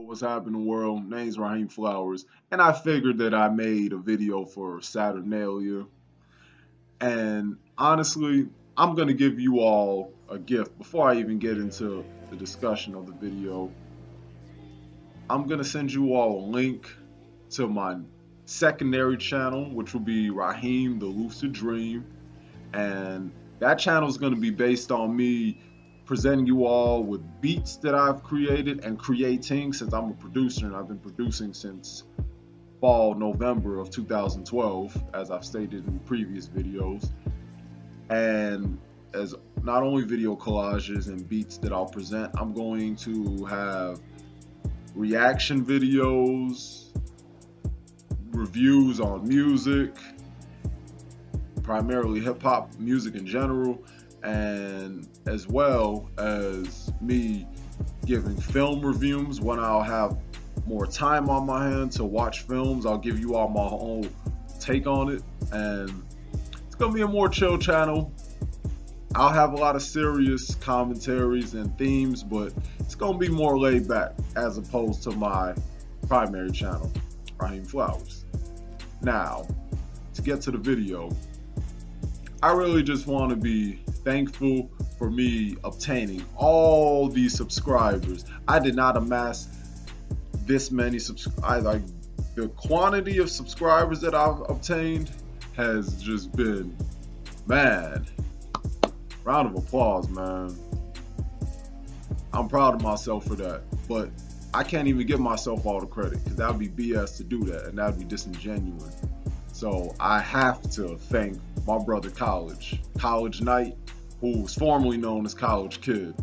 What's happening, world? Name's Raheem Flowers, and I figured that I made a video for Saturnalia. And honestly, I'm gonna give you all a gift before I even get into the discussion of the video. I'm gonna send you all a link to my secondary channel, which will be Raheem the Lucid Dream, and that channel is going to be based on me presenting you all with beats that I've created and creating, since I'm a producer and I've been producing since fall November of 2012, as I've stated in previous videos. And as not only video collages and beats that I'll present, I'm going to have reaction videos, reviews on music, primarily hip-hop music in general, and as well as me giving film reviews when I'll have more time on my hand to watch films. I'll give you all my own take on it, and it's gonna be a more chill channel. I'll have a lot of serious commentaries and themes, but it's gonna be more laid back as opposed to my primary channel, Raheem Flowers. Now, to get to the video, I really just want to be thankful for me obtaining all these subscribers. I did not amass this many subscribers. The quantity of subscribers that I've obtained has just been, man, round of applause, man. I'm proud of myself for that, but I can't even give myself all the credit, because that would be BS to do that, and that would be disingenuous. So I have to thank my brother Collage Knight, who was formerly known as College Kid.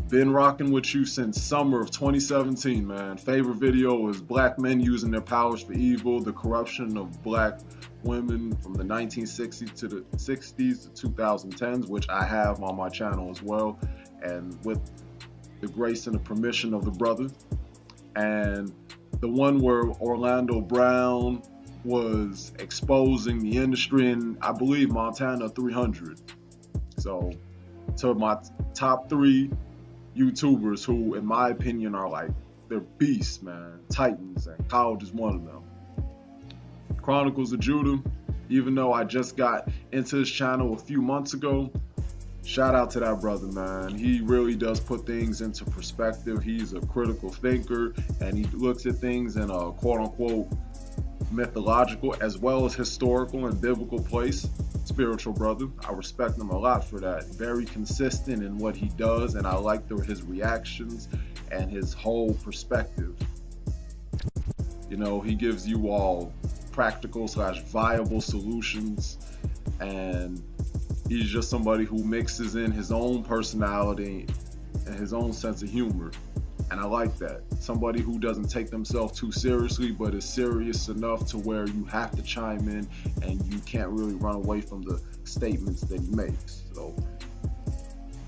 Been rocking with you since summer of 2017, man. Favorite video is Black Men Using Their Powers for Evil, the corruption of black women from the 1960s to the 60s to 2010s, which I have on my channel as well, and with the grace and the permission of the brother. And the one where Orlando Brown was exposing the industry in, I believe, Montana 300. So to my top 3 YouTubers who, in my opinion, are like, they're beasts, man, titans, and College is one of them. Chronicles of Judah, even though I just got into his channel a few months ago, shout out to that brother, man. He really does put things into perspective. He's a critical thinker, and he looks at things in a quote-unquote mythological as well as historical and biblical place. Spiritual brother. I respect him a lot for that. Very consistent in what he does, and I like his reactions and his whole perspective. You know, he gives you all practical / viable solutions, and he's just somebody who mixes in his own personality and his own sense of humor, and I like that. Somebody who doesn't take themselves too seriously, but is serious enough to where you have to chime in and you can't really run away from the statements that he makes. So,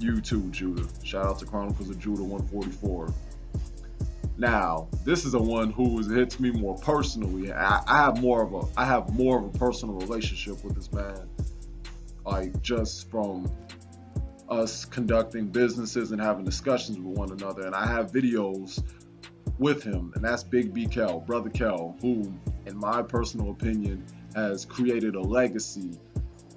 you too, Judah. Shout out to Chronicles of Judah 144. Now, this is a one who hits me more personally. I have more of a personal relationship with this man, like just from us conducting businesses and having discussions with one another, and I have videos with him, and that's Big B Kel, Brother Kel, who, in my personal opinion, has created a legacy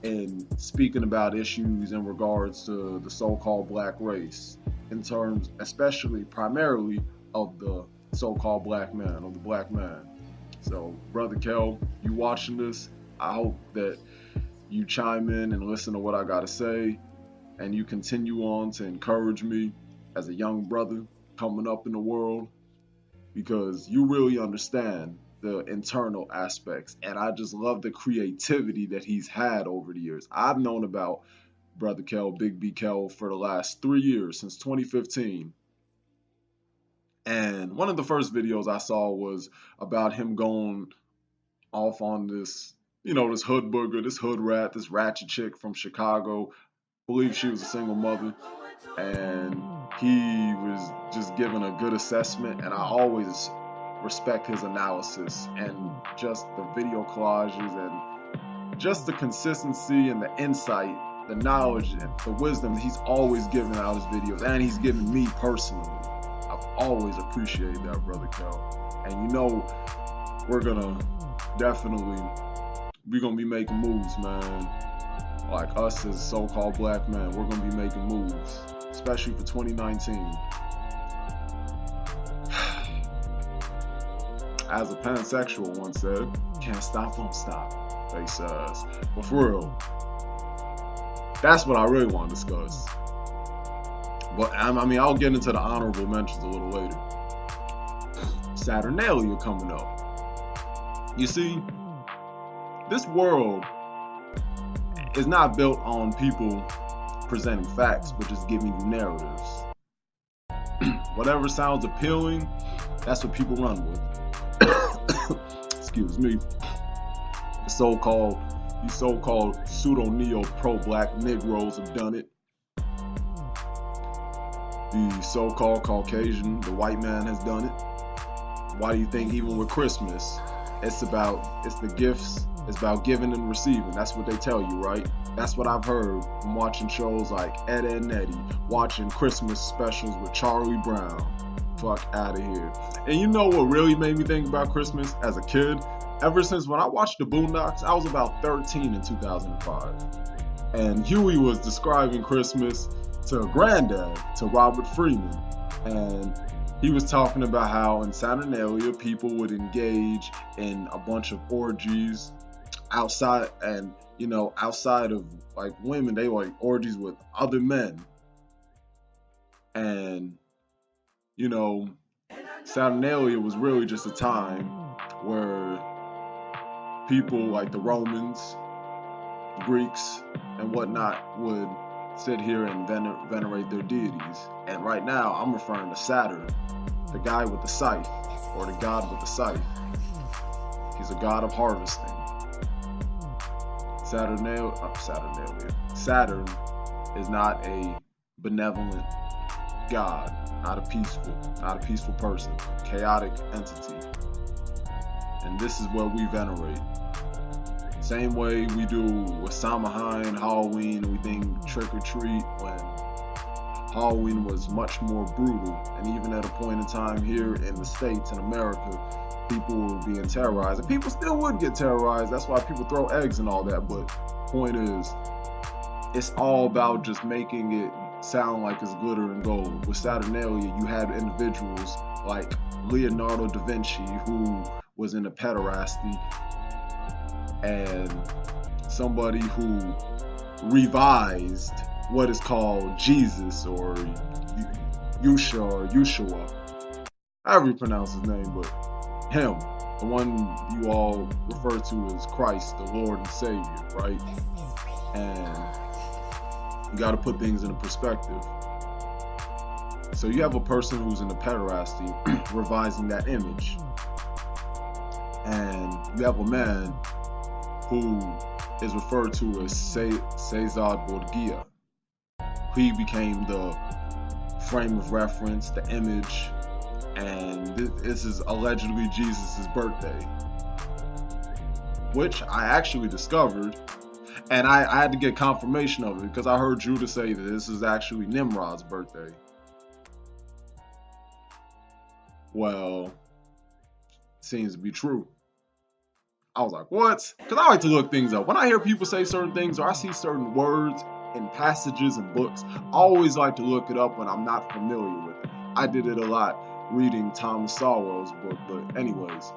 in speaking about issues in regards to the so-called black race, in terms, especially primarily, of the so-called black man, of the black man. So, Brother Kel, you watching this, I hope that you chime in and listen to what I gotta say, and you continue on to encourage me as a young brother coming up in the world, because you really understand the internal aspects, and I just love the creativity that he's had over the years. I've known about Brother Kel, Big B Kel, for the last 3 years, since 2015. And one of the first videos I saw was about him going off on this, this hood booger, this hood rat, this ratchet chick from Chicago. I believe she was a single mother, and he was just giving a good assessment, and I always respect his analysis and just the video collages and just the consistency and the insight, the knowledge and the wisdom he's always given out his videos, and he's given me personally. I I've always appreciated that, Brother Kel. And you know, we're gonna be making moves, man. Like us as so-called black men, we're gonna be making moves, especially for 2019. As a pansexual once said, can't stop, don't stop, they says. But for real, that's what I really want to discuss. But I mean, I'll get into the honorable mentions a little later. Saturnalia coming up. You see, this world is not built on people presenting facts, but just giving you narratives. Whatever sounds appealing, that's what people run with. Excuse me. These so-called pseudo-neo pro-black Negroes have done it. The so-called Caucasian, the white man, has done it. Why do you think even with Christmas, it's the gifts, it's about giving and receiving? That's what they tell you, right? That's what I've heard from watching shows like Ed, Edd n Eddy, watching Christmas specials with Charlie Brown. Fuck out of here. And you know what really made me think about Christmas as a kid? Ever since when I watched the Boondocks, I was about 13 in 2005. And Huey was describing Christmas to Granddad, to Robert Freeman. And he was talking about how in Saturnalia people would engage in a bunch of orgies outside, and you know, outside of like women, they were like orgies with other men. And you know, Saturnalia was really just a time where people like the Romans, Greeks, and whatnot would sit here and venerate their deities. And right now, I'm referring to Saturn, the guy with the scythe, or the god with the scythe. He's a god of harvesting. Saturn is not a benevolent god, not a peaceful person, chaotic entity. And this is what we venerate. Same way we do with Samhain, Halloween, we think trick or treat, when Halloween was much more brutal. And even at a point in time here in the States, in America, people were being terrorized. And people still would get terrorized. That's why people throw eggs and all that. But point is, it's all about just making it sound like it's glitter and gold. With Saturnalia, you had individuals like Leonardo da Vinci, who was into pederasty, and somebody who revised what is called Jesus, or Yeshua, however you pronounce his name, but him, the one you all refer to as Christ, the Lord and Savior, right? And you got to put things into perspective. So you have a person who's into pederasty revising that image, and you have a man who is referred to as Cesar Borgia. He became the frame of reference, the image, and this is allegedly Jesus' birthday, which I actually discovered, and I had to get confirmation of it because I heard Judah say that this is actually Nimrod's birthday. Well, seems to be true. I was like, what? Because I like to look things up. When I hear people say certain things, or I see certain words in passages and books, I always like to look it up when I'm not familiar with it. I did it a lot reading Thomas Sowell's book, but anyways.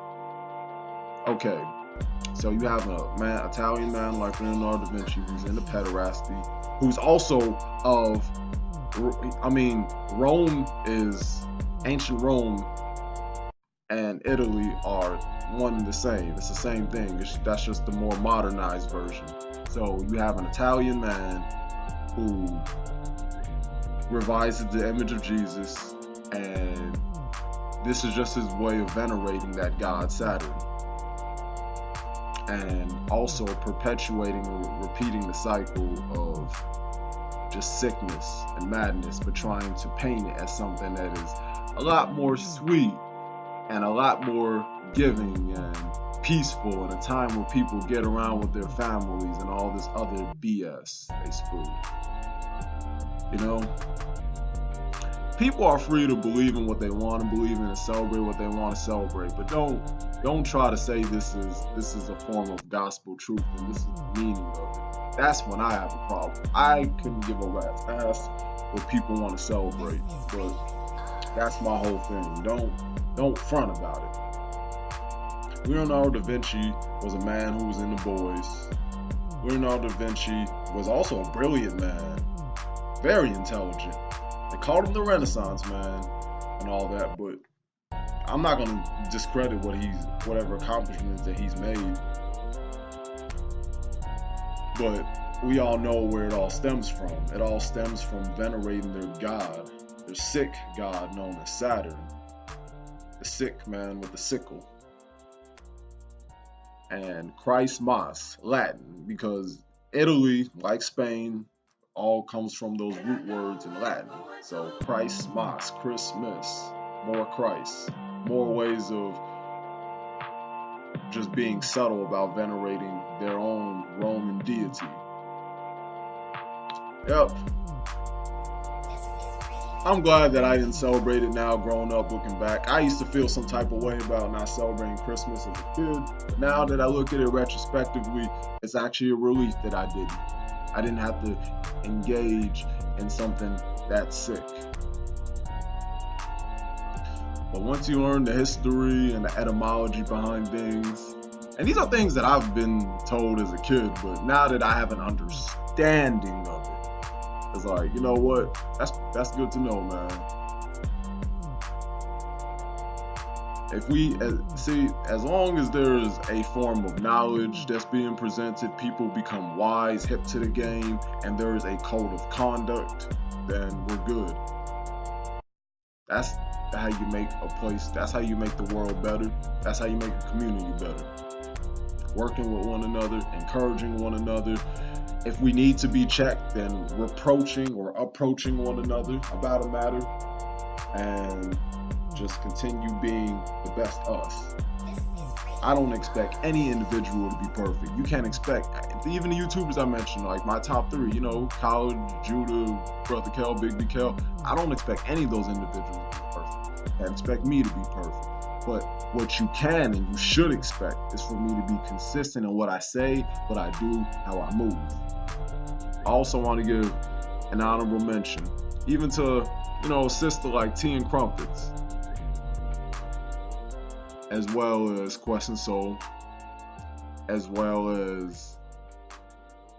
Okay, so you have a man, Italian man like Leonardo da Vinci, who's into pederasty, who's also of, I mean, ancient Rome and Italy are one and the same. It's the same thing. That's just the more modernized version. So you have an Italian man who revises the image of Jesus, and this is just his way of venerating that god Saturn, and also perpetuating or repeating the cycle of just sickness and madness, but trying to paint it as something that is a lot more sweet and a lot more giving and peaceful, in a time where people get around with their families and all this other BS they spew. You know? people are free to believe in what they want to believe in and celebrate what they want to celebrate, but don't try to say this is a form of gospel truth and this is the meaning of it. That's when I have a problem. I couldn't give a rat's ass what people want to celebrate, but that's my whole thing. Don't front about it. Leonardo da Vinci was a man who was in the boys. Leonardo da Vinci was also a brilliant man, very intelligent. They called him the Renaissance man and all that, but I'm not gonna discredit whatever accomplishments that he's made. But we all know where it all stems from. It all stems from venerating their god, their sick god known as Saturn, the sick man with the sickle. And Christmas, Latin, because Italy, like Spain, all comes from those root words in Latin. So Christmas, Christmas, more Christ, more ways of just being subtle about venerating their own Roman deity. Yep. I'm glad that I didn't celebrate it now, growing up, looking back. I used to feel some type of way about not celebrating Christmas as a kid. But now that I look at it retrospectively, it's actually a relief that I didn't. I didn't have to engage in something that sick. But once you learn the history and the etymology behind things, and these are things that I've been told as a kid, but now that I have an understanding of it, it's like, you know what? That's good to know, man. If we see, as long as there is a form of knowledge that's being presented, people become wise, hip to the game, and there is a code of conduct, then we're good. That's how you make a place, that's how you make the world better. That's how you make a community better. Working with one another, encouraging one another. If we need to be checked, then reproaching or approaching one another about a matter, and just continue being the best us. I don't expect any individual to be perfect. You can't expect, even the YouTubers I mentioned, like my top 3, you know, Collage, Judah, Brother Kel, Big B Kel, I don't expect any of those individuals to be perfect. You can't expect me to be perfect. But what you can and you should expect is for me to be consistent in what I say, what I do, how I move. I also want to give an honorable mention, even to, you know, a sister like Tea and Crumpets, as well as Quest and Soul, as well as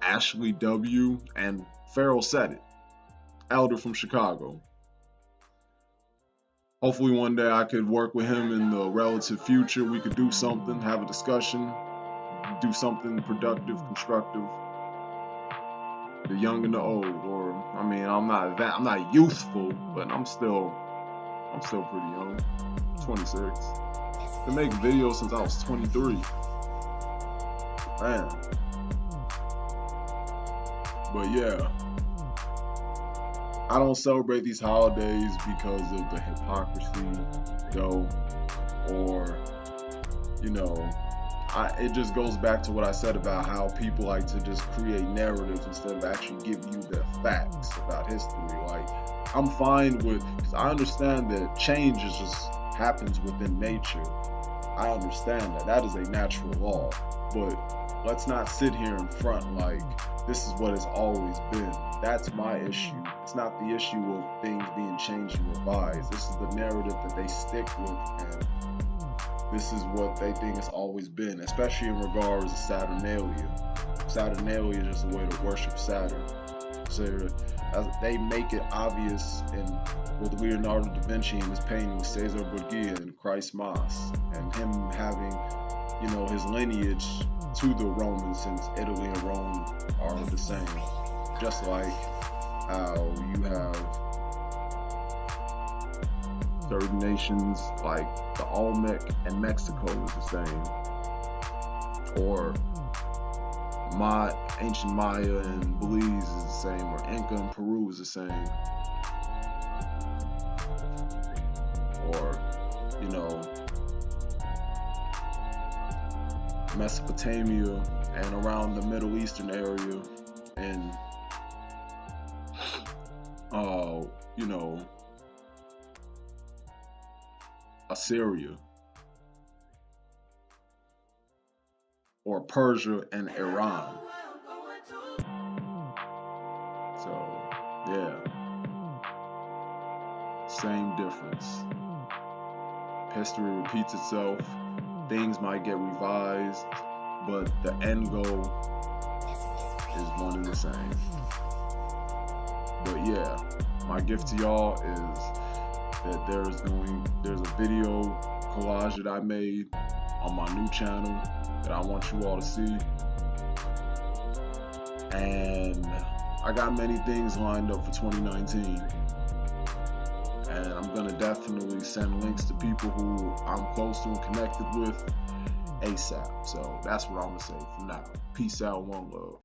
Ashley W. and Farrell Said It, Elder from Chicago. Hopefully one day I could work with him in the relative future. We could do something, have a discussion, do something productive, constructive. The young and the old, or I mean, I'm not youthful, but I'm still pretty young. 26. Been making videos since I was 23. Man. But yeah, I don't celebrate these holidays because of the hypocrisy, though, or, you know, it just goes back to what I said about how people like to just create narratives instead of actually give you the facts about history. Like, I'm fine with, because I understand that change is just happens within nature. I understand that. That is a natural law. But let's not sit here in front like this is what it's always been. That's my issue. It's not the issue of things being changed and revised. This is the narrative that they stick with, and this is what they think it's always been, especially in regards to Saturnalia. Saturnalia is just a way to worship Saturn. So they make it obvious with Leonardo da Vinci and his painting Caesar Borgia and Christ Mas, and him having, you know, his lineage to the Romans, since Italy and Rome are the same. Just like how you have certain nations like the Olmec and Mexico is the same, or ancient Maya and Belize is the same, or Inca and Peru is the same, or, you know, Mesopotamia and around the Middle Eastern area, and you know, Assyria, or Persia and Iran. So, yeah, same difference. History repeats itself, things might get revised, but the end goal is one and the same. But yeah, my gift to y'all is that there's a video collage that I made on my new channel that I want you all to see. And I got many things lined up for 2019. And I'm gonna definitely send links to people who I'm close to and connected with ASAP. So that's what I'm gonna say for now. Peace out, one love.